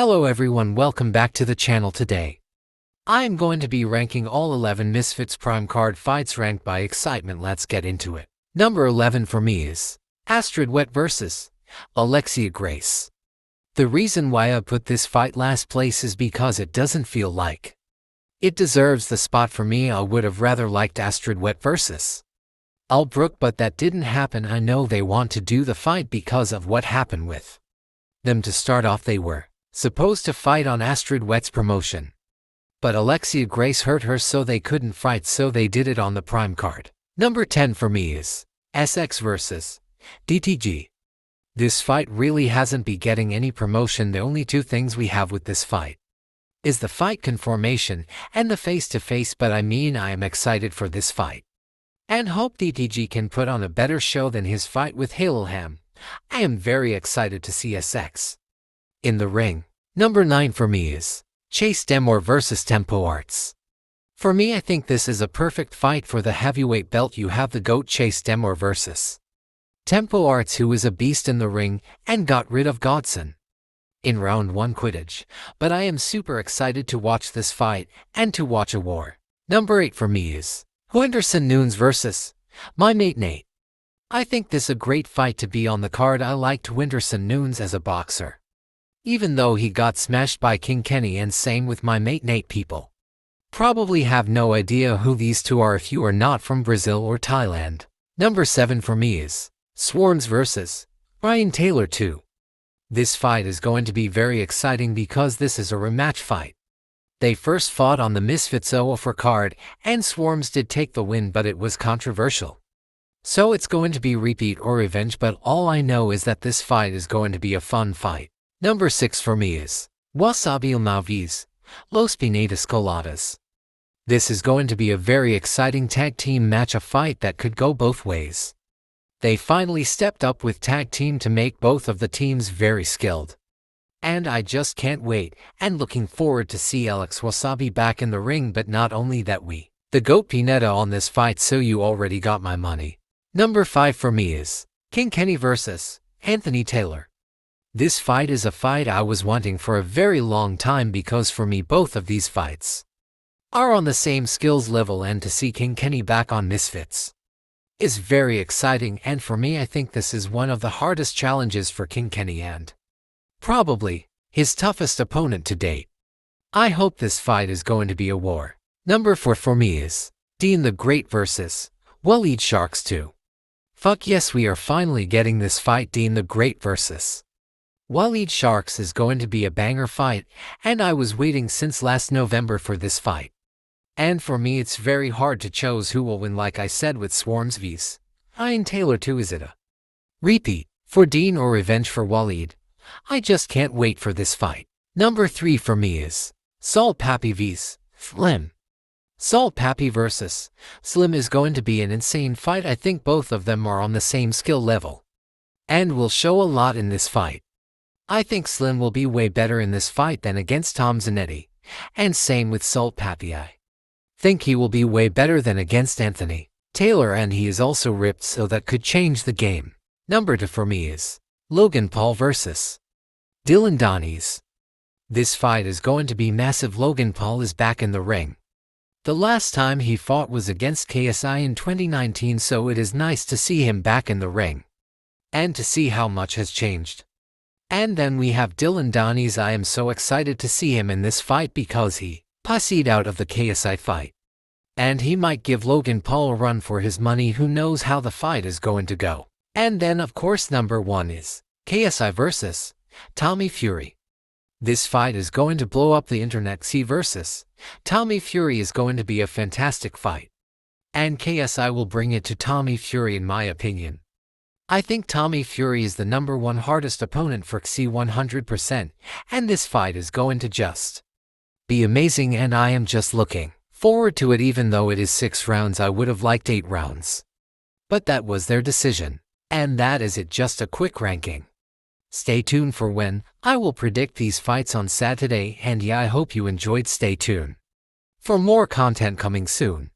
Hello everyone, welcome back to the channel today. I am going to be ranking all 11 Misfits Prime card fights ranked by excitement. Let's get into it. Number 11 for me is Astrid Wet vs. Alexia Grace. The reason why I put this fight last place is because it doesn't feel like it deserves the spot for me. I would have rather liked Astrid Wet vs. Albrook, but that didn't happen. I know they want to do the fight because of what happened with them. To start off, they were supposed to fight on Astrid Wet's promotion, but Alexia Grace hurt her, so they couldn't fight, so they did it on the Prime card. Number 10 for me is SX vs. DTG. This fight really hasn't been getting any promotion. The only two things we have with this fight is the fight conformation and the face-to-face, but I am excited for this fight and hope DTG can put on a better show than his fight with Halilham. I am very excited to see SX in the ring. Number 9 for me is Chase Demore vs. Tempo Arts. For me, I think this is a perfect fight for the heavyweight belt. You have the GOAT Chase Demore vs. Tempo Arts, who is a beast in the ring and got rid of Godson in round 1 Quidditch, but I am super excited to watch this fight and to watch a war. Number 8 for me is Henderson Nunes vs. my mate Nate. I think this is a great fight to be on the card. I liked Henderson Nunes as a boxer, even though he got smashed by King Kenny, and same with my mate Nate. People probably have no idea who these two are if you are not from Brazil or Thailand. Number 7 for me is Swarms vs. Ryan Taylor 2. This fight is going to be very exciting because this is a rematch fight. They first fought on the Misfits 04 card and Swarms did take the win, but it was controversial. So it's going to be repeat or revenge, but all I know is that this fight is going to be a fun fight. Number 6 for me is Wasabi Malvis, Los Pinedas Coladas. This is going to be a very exciting tag team match, a fight that could go both ways. They finally stepped up with tag team to make both of the teams very skilled. And I just can't wait, and looking forward to see Alex Wasabi back in the ring, but not only that, the GOAT Pineda on this fight, so you already got my money. Number 5 for me is King Kenny vs. Anthony Taylor. This fight is a fight I was wanting for a very long time because for me both of these fights are on the same skills level, and to see King Kenny back on Misfits is very exciting, and for me I think this is one of the hardest challenges for King Kenny and probably his toughest opponent to date. I hope this fight is going to be a war. Number 4 for me is Dean the Great vs. Waleed Sharks 2. Fuck yes, we are finally getting this fight. Dean the Great vs. Waleed Sharks is going to be a banger fight, and I was waiting since last November for this fight. And for me it's very hard to choose who will win, like I said with Swarms vs. Ryan Taylor 2. Is it a repeat for Dean or revenge for Waleed? I just can't wait for this fight. Number 3 for me is Salt Papi vs. Slim. Salt Papi vs. Slim is going to be an insane fight. I think both of them are on the same skill level and will show a lot in this fight. I think Slim will be way better in this fight than against Tom Zanetti, and same with Salt Papi. I think he will be way better than against Anthony Taylor, and he is also ripped, so that could change the game. Number 2 for me is Logan Paul vs. Dylan Donies. This fight is going to be massive. Logan Paul is back in the ring. The last time he fought was against KSI in 2019, so it is nice to see him back in the ring and to see how much has changed. And then we have Dylan Donies. I am so excited to see him in this fight because he pussied out of the KSI fight, and he might give Logan Paul a run for his money. Who knows how the fight is going to go. And then of course number 1 is KSI vs. Tommy Fury. This fight is going to blow up the internet. C vs. Tommy Fury is going to be a fantastic fight, and KSI will bring it to Tommy Fury in my opinion. I think Tommy Fury is the number 1 hardest opponent for XC 100%, and this fight is going to just be amazing, and I am just looking forward to it. Even though it is 6 rounds, I would have liked 8 rounds, but that was their decision. And that is it, just a quick ranking. Stay tuned for when I will predict these fights on Saturday, and yeah, I hope you enjoyed. Stay tuned for more content coming soon.